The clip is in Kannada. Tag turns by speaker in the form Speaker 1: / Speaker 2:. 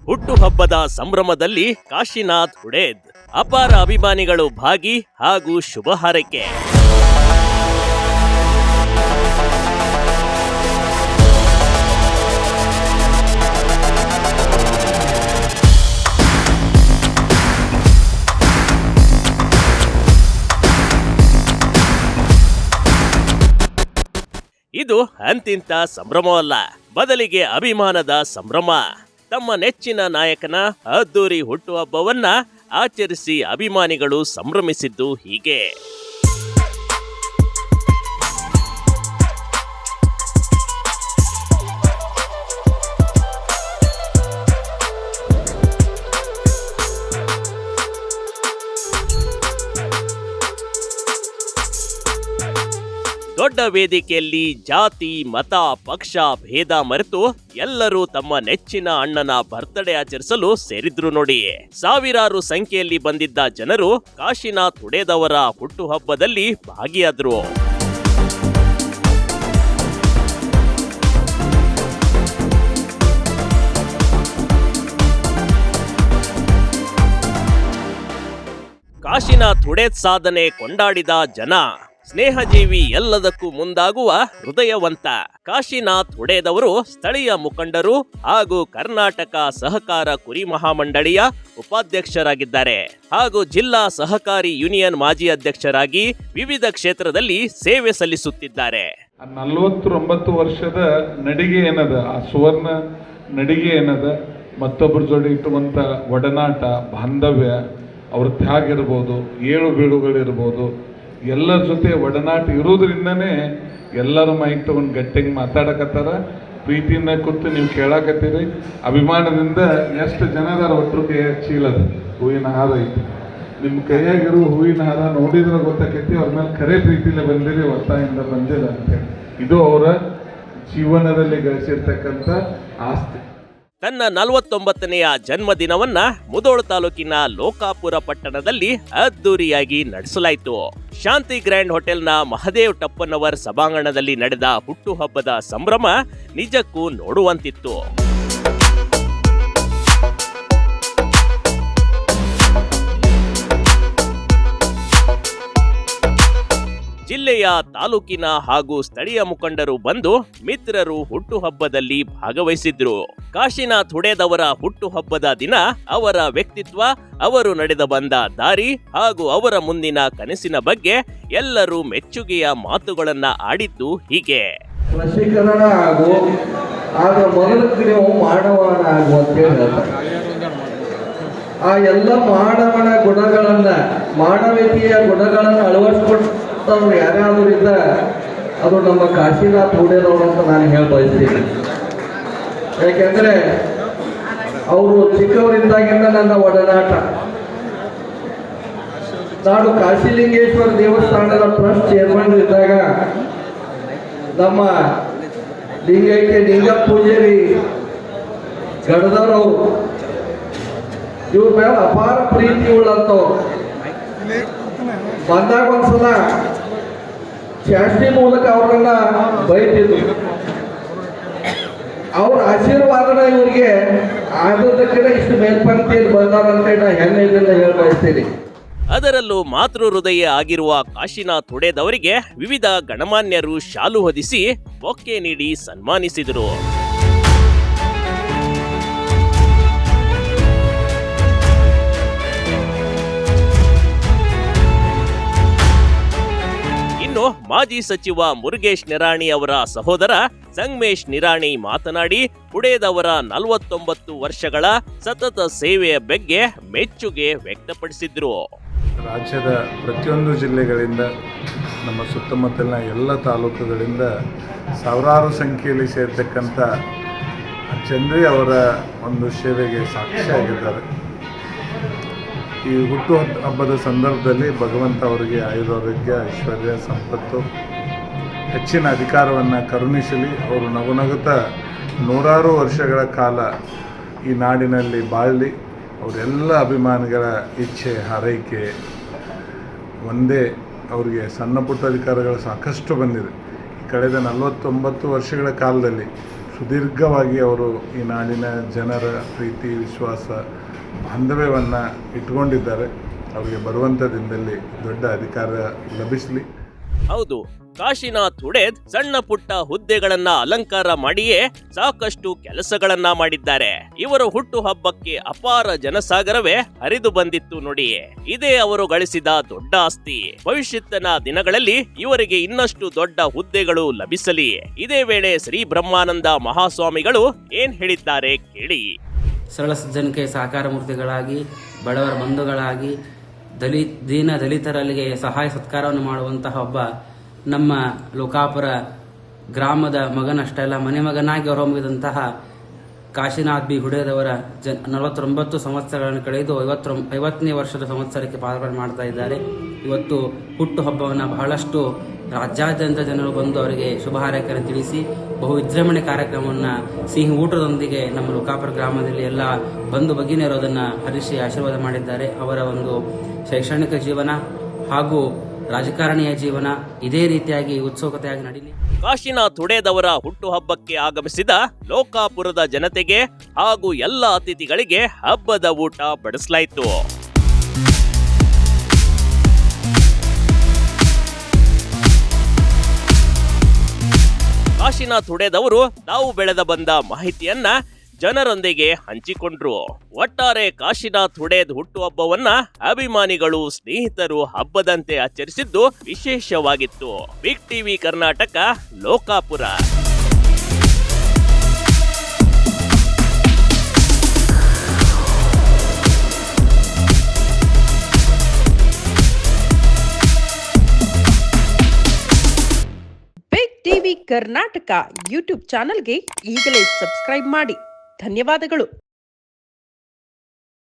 Speaker 1: ಹುಟ್ಟುಹಬ್ಬದ ಸಂಭ್ರಮದಲ್ಲಿ ಕಾಶಿನಾಥ್ ಹುಡೇದ್ ಅಪಾರ ಅಭಿಮಾನಿಗಳು ಭಾಗಿ ಹಾಗೂ ಶುಭ ಹಾರೈಕೆ. ಇದು ಅಂತಿಂತ ಸಂಭ್ರಮವಲ್ಲ, ಬದಲಿಗೆ ಅಭಿಮಾನದ ಸಂಭ್ರಮ. ತಮ್ಮ ನೆಚ್ಚಿನ ನಾಯಕನ ಅದ್ದೂರಿ ಹುಟ್ಟುಹಬ್ಬವನ್ನ ಆಚರಿಸಿ ಅಭಿಮಾನಿಗಳು ಸಂಭ್ರಮಿಸಿದ್ದು ಹೀಗೆ. ದೊಡ್ಡ ವೇದಿಕೆಯಲ್ಲಿ ಜಾತಿ ಮತ ಪಕ್ಷ ಭೇದ ಮರೆತು ಎಲ್ಲರೂ ತಮ್ಮ ನೆಚ್ಚಿನ ಅಣ್ಣನ ಬರ್ತ್ಡೇ ಆಚರಿಸಲು ಸೇರಿದ್ರು ನೋಡಿ. ಸಾವಿರಾರು ಸಂಖ್ಯೆಯಲ್ಲಿ ಬಂದಿದ್ದ ಜನರು ಕಾಶಿನಾಥ್ ಹುಡೇದ್ ಅವರ ಹುಟ್ಟುಹಬ್ಬದಲ್ಲಿ ಭಾಗಿಯಾದ್ರು. ಕಾಶಿನಾಥ್ ಹುಡೇದ್ ಸಾಧನೆ ಕೊಂಡಾಡಿದ ಜನ. ಸ್ನೇಹಜೀವಿ, ಎಲ್ಲದಕ್ಕೂ ಮುಂದಾಗುವ ಹೃದಯವಂತ ಕಾಶಿನಾಥ್ ಹುಡೇದ್ ಅವರು ಸ್ಥಳೀಯ ಮುಖಂಡರು ಹಾಗೂ ಕರ್ನಾಟಕ ಸಹಕಾರ ಕುರಿ ಮಹಾಮಂಡಳಿಯ ಉಪಾಧ್ಯಕ್ಷರಾಗಿದ್ದಾರೆ ಹಾಗೂ ಜಿಲ್ಲಾ ಸಹಕಾರಿ ಯೂನಿಯನ್ ಮಾಜಿ ಅಧ್ಯಕ್ಷರಾಗಿ ವಿವಿಧ ಕ್ಷೇತ್ರದಲ್ಲಿ ಸೇವೆ ಸಲ್ಲಿಸುತ್ತಿದ್ದಾರೆ.
Speaker 2: 49 ವರ್ಷದ ನಡಿಗೆ ಏನದ, ಆ ಸುವರ್ಣ ನಡಿಗೆ ಏನದ, ಮತ್ತೊಬ್ಬರ ಜೋಡಿ ಇಟ್ಟುವಂಥ ಒಡನಾಟ ಬಾಂಧವ್ಯ, ಅವ್ರ ತ್ಯಾಗ ಇರ್ಬೋದು, ಏಳು ಬೀಳುಗಳಿರ್ಬೋದು, ಎಲ್ಲರ ಜೊತೆ ಒಡನಾಟ ಇರೋದ್ರಿಂದನೇ ಎಲ್ಲರ ಮೈಕ್ ತಗೊಂಡು ಗಟ್ಟಿಗೆ ಮಾತಾಡಕತ್ತಾರ. ಪ್ರೀತಿಯಿಂದ ಕೂತು ನೀವು ಕೇಳಾಕತ್ತೀರಿ. ಅಭಿಮಾನದಿಂದ ಎಷ್ಟು ಜನದಾರ ಒಟ್ಟರು ಕೈಯಾಗ ಚೀಲದ ಹೂವಿನ ಹಾರ ಐತಿ. ನಿಮ್ಮ ಕೈಯಾಗಿರೋ ಹೂವಿನ ಹಾರ ನೋಡಿದ್ರೆ ಗೊತ್ತಾಕೈತಿ ಅವ್ರ ಮೇಲೆ ಖರೆ ಪ್ರೀತಿಲೇ ಬಂದಿರಿ, ಒತ್ತಾಯಿಂದ ಬಂದಿಲ್ಲ ಅಂತೇಳಿ. ಇದು ಅವರ ಜೀವನದಲ್ಲಿ ಗಳಿಸಿರ್ತಕ್ಕಂಥ ಆಸ್ತಿ.
Speaker 1: ತನ್ನ 49ನೆಯ ಜನ್ಮದಿನವನ್ನ ಮುಧೋಳ ತಾಲೂಕಿನ ಲೋಕಾಪುರ ಪಟ್ಟಣದಲ್ಲಿ ಅದ್ದೂರಿಯಾಗಿ ನಡೆಸಲಾಯಿತು. ಶಾಂತಿ ಗ್ರ್ಯಾಂಡ್ ಹೋಟೆಲ್ನ ಮಹದೇವ್ ಟಪ್ಪನವರ್ ಸಭಾಂಗಣದಲ್ಲಿ ನಡೆದ ಹುಟ್ಟುಹಬ್ಬದ ಸಂಭ್ರಮ ನಿಜಕ್ಕೂ ನೋಡುವಂತಿತ್ತು. ಜಿಲ್ಲೆಯ ತಾಲೂಕಿನ ಹಾಗೂ ಸ್ಥಳೀಯ ಮುಖಂಡರು ಬಂದು ಮಿತ್ರರು ಹುಟ್ಟುಹಬ್ಬದಲ್ಲಿ ಭಾಗವಹಿಸಿದ್ರು. ಕಾಶಿನಾಥ್ ಹುಡೇದ್ ಅವರ ಹುಟ್ಟುಹಬ್ಬದ ದಿನ ಅವರ ವ್ಯಕ್ತಿತ್ವ, ಅವರು ನಡೆದ ಬಂದ ದಾರಿ ಹಾಗೂ ಅವರ ಮುಂದಿನ ಕನಸಿನ ಬಗ್ಗೆ ಎಲ್ಲರೂ ಮೆಚ್ಚುಗೆಯ ಮಾತುಗಳನ್ನ ಆಡಿದ್ದು ಹೀಗೆ.
Speaker 3: ವಶೀಕರಣ ಆಗು, ಆಗ ಮೊದಲಕ್ಕೆ ನೀವು ಮಾನವನ ಆಗು ಅಂತ ಹೇಳ್ತಾರೆ. ಆ ಎಲ್ಲ ಮಾನವನ ಗುಣಗಳನ್ನ, ಮಾನವೀಯತೆಯ ಗುಣಗಳನ್ನು ಅಳವಡಿಸ್ಕೊಂಡು ಯಾರ್ಯಾರು ಇದ್ದ ಅದು ನಮ್ಮ ಕಾಶಿನಾಥ್ ಹುಡೇದ್ ಅವರು ಅಂತ ನಾನು ಹೇಳಿ ಬಯಸ್ತೀನಿ. ಯಾಕೆಂದ್ರೆ ಅವರು ಚಿಕ್ಕವರಿದ್ದಾಗಿಂದ ನನ್ನ ಒಡನಾಟ. ನಾನು ಕಾಶಿಲಿಂಗೇಶ್ವರ ದೇವಸ್ಥಾನದ ಟ್ರಸ್ಟ್ ಚೇರ್ಮನ್ ಇದ್ದಾಗ ನಮ್ಮ ಲಿಂಗೈಕ್ಯ ಲಿಂಗ ಪೂಜಾರಿ ಗಡದವ್ರವರು ಇವ್ರ ಮೇಲೆ ಅಪಾರ ಪ್ರೀತಿ ಉಳ್ಳಂತವ್ರು. ಬಂದಾಗ ಒಂದ್ಸಲ ಶಾಸ್ತ್ರಿ ಮೂಲಕ ಅವರನ್ನ ಬೈತಿದ್ರು. ಅವ್ರ ಆಶೀರ್ವಾದನ ಇವರಿಗೆ ಆಗೋದಕ್ಕೆ ಇಷ್ಟು ಮೇಲ್ಪಂಕ್ತಿಯಲ್ಲಿ ಬಂದಾರಂತ ನಾ ಹೆಮ್ಮೆ ಇದನ್ನ ಹೇಳಿ ಬಯಸ್ತೀನಿ.
Speaker 1: ಅದರಲ್ಲೂ ಮಾತೃ ಹೃದಯ ಆಗಿರುವ ಕಾಶಿನಾಥ್ ಹುಡೇದ್ ಅವರಿಗೆ ವಿವಿಧ ಗಣಮಾನ್ಯರು ಶಾಲು ಹೊದಿಸಿ ಬೊಕ್ಕೆ ನೀಡಿ ಸನ್ಮಾನಿಸಿದರು. ಮಾಜಿ ಸಚಿವ ಮುರುಗೇಶ್ ನಿರಾಣಿ ಅವರ ಸಹೋದರ ಸಂಗಮೇಶ್ ನಿರಾಣಿ ಮಾತನಾಡಿ ಹುಡೇದ್ ಅವರ 49 ವರ್ಷಗಳ ಸತತ ಸೇವೆಯ ಬಗ್ಗೆ ಮೆಚ್ಚುಗೆ ವ್ಯಕ್ತಪಡಿಸಿದ್ರು.
Speaker 2: ರಾಜ್ಯದ ಪ್ರತಿಯೊಂದು ಜಿಲ್ಲೆಗಳಿಂದ, ನಮ್ಮ ಸುತ್ತಮುತ್ತಲಿನ ಎಲ್ಲ ತಾಲೂಕುಗಳಿಂದ ಸಾವಿರಾರು ಸಂಖ್ಯೆಯಲ್ಲಿ ಸೇರ್ತಕ್ಕಂಥ ಜನರೇ ಅವರ ಒಂದು ಸೇವೆಗೆ ಸಾಕ್ಷಿಯಾಗಿದ್ದಾರೆ. ಈ ಹುಟ್ಟು ಹಬ್ಬದ ಸಂದರ್ಭದಲ್ಲಿ ಭಗವಂತ ಅವರಿಗೆ ಆಯುರಾರೋಗ್ಯ, ಐಶ್ವರ್ಯ, ಸಂಪತ್ತು, ಹೆಚ್ಚಿನ ಅಧಿಕಾರವನ್ನು ಕರುಣಿಸಲಿ. ಅವರು ನಗುನಗುತ್ತಾ ನೂರಾರು ವರ್ಷಗಳ ಕಾಲ ಈ ನಾಡಿನಲ್ಲಿ ಬಾಳಲಿ. ಅವರೆಲ್ಲ ಅಭಿಮಾನಿಗಳ ಇಚ್ಛೆ, ಹಾರೈಕೆ ಒಂದೇ. ಅವರಿಗೆ ಸಣ್ಣ ಪುಟ್ಟ ಅಧಿಕಾರಗಳು ಸಾಕಷ್ಟು ಬಂದಿದೆ. ಕಳೆದ 49 ವರ್ಷಗಳ ಕಾಲದಲ್ಲಿ ಸುದೀರ್ಘವಾಗಿ ಅವರು ಈ ನಾಡಿನ ಜನರ ಪ್ರೀತಿ ವಿಶ್ವಾಸ ಬಾಂಧವ್ಯವನ್ನು ಇಟ್ಕೊಂಡಿದ್ದಾರೆ. ಅವರಿಗೆ ಬರುವಂಥ ದಿನದಲ್ಲಿ ದೊಡ್ಡ ಅಧಿಕಾರ ಲಭಿಸಲಿ.
Speaker 1: ಹೌದು, ಕಾಶಿನಾಥ್ ಹುಡೇದ್ ಸಣ್ಣ ಪುಟ್ಟ ಹುದ್ದೆಗಳನ್ನ ಅಲಂಕಾರ ಮಾಡಿಯೇ ಸಾಕಷ್ಟು ಕೆಲಸಗಳನ್ನ ಮಾಡಿದ್ದಾರೆ. ಇವರ ಹುಟ್ಟು ಹಬ್ಬಕ್ಕೆ ಅಪಾರ ಜನಸಾಗರವೇ ಹರಿದು ಬಂದಿತ್ತು ನೋಡಿ. ಇದೇ ಅವರು ಗಳಿಸಿದ ದೊಡ್ಡ ಆಸ್ತಿ. ಭವಿಷ್ಯತ್ತಿನ ದಿನಗಳಲ್ಲಿ ಇವರಿಗೆ ಇನ್ನಷ್ಟು ದೊಡ್ಡ ಹುದ್ದೆಗಳು ಲಭಿಸಲಿ. ಇದೇ ವೇಳೆ ಶ್ರೀ ಬ್ರಹ್ಮಾನಂದ ಮಹಾಸ್ವಾಮಿಗಳು ಏನ್ ಹೇಳಿದ್ದಾರೆ ಕೇಳಿ.
Speaker 4: ಸರಳ ಸಜ್ಜನಿಕೆ ಸಹಕಾರ ಮೂರ್ತಿಗಳಾಗಿ, ಬಡವರ ಬಂಧುಗಳಾಗಿ, ದೀನ ದಲಿತರಿಗೆ ಸಹಾಯ ಸತ್ಕಾರವನ್ನು ಮಾಡುವಂತಹ ಒಬ್ಬ ನಮ್ಮ ಲೋಕಾಪುರ ಗ್ರಾಮದ ಮಗನಷ್ಟೇ ಅಲ್ಲ, ಮನೆ ಮಗನಾಗಿ ಹೊರಹೊಮ್ಮಿದಂತಹ ಕಾಶಿನಾಥ್ ಬಿ ಹುಡೇದವರ 49 ಸಂವತ್ಸರಗಳನ್ನು ಕಳೆದು 50ನೇ ವರ್ಷದ ಸಂವತ್ಸರಕ್ಕೆ ಪಾದಾರ್ಪಣೆ ಮಾಡ್ತಾ ಇದ್ದಾರೆ. ಇವತ್ತು ಹುಟ್ಟು ಹಬ್ಬವನ್ನು ಬಹಳಷ್ಟು ರಾಜ್ಯಾದ್ಯಂತ ಜನರು ಬಂದು ಅವರಿಗೆ ಶುಭ ಹಾರೈಕೆಯನ್ನು ತಿಳಿಸಿ ಬಹು ವಿಜೃಂಭಣೆ ಕಾರ್ಯಕ್ರಮವನ್ನು ಸಿಹಿ ಊಟದೊಂದಿಗೆ ನಮ್ಮ ಲೋಕಾಪುರ ಗ್ರಾಮದಲ್ಲಿ ಎಲ್ಲ ಬಂಧು ಭಗಿನಿಯರು ಅದನ್ನು ಹರಿಸಿ ಆಶೀರ್ವಾದ ಮಾಡಿದ್ದಾರೆ. ಅವರ ಒಂದು ಶೈಕ್ಷಣಿಕ ಜೀವನ ಹಾಗೂ ರಾಜಕಾರಣಿಯ ಜೀವನ ಇದೇ ರೀತಿಯಾಗಿ ಉತ್ಸುಕತೆಯಾಗಿ ನಡೀಲಿ.
Speaker 1: ಕಾಶಿನಾಥ್ ಹುಡೇದ್ ಅವರ ಹುಟ್ಟು ಹಬ್ಬಕ್ಕೆ ಆಗಮಿಸಿದ ಲೋಕಾಪುರದ ಜನತೆಗೆ ಹಾಗೂ ಎಲ್ಲ ಅತಿಥಿಗಳಿಗೆ ಹಬ್ಬದ ಊಟ ಬಡಿಸಲಾಯಿತು. ಕಾಶಿನಾಥ್ ಹುಡೇದ್ ಅವರು ತಾವು ಬೆಳೆದ ಬಂದ ಮಾಹಿತಿಯನ್ನ ಜನರೊಂದಿಗೆ ಹಂಚಿಕೊಂಡ್ರು. ಒಟ್ಟಾರೆ ಕಾಶಿನಾಥ್ ಹುಡೇದ್ ಹುಟ್ಟುಹಬ್ಬವನ್ನ ಅಭಿಮಾನಿಗಳು, ಸ್ನೇಹಿತರು ಹಬ್ಬದಂತೆ ಆಚರಿಸಿದ್ದು ವಿಶೇಷವಾಗಿತ್ತು. Big TV Karnataka, Lokapur.
Speaker 5: Big TV Karnataka YouTube ಚಾನೆಲ್ಗೆ ಈಗಲೇ ಸಬ್ಸ್ಕ್ರೈಬ್ ಮಾಡಿ. ಧನ್ಯವಾದಗಳು.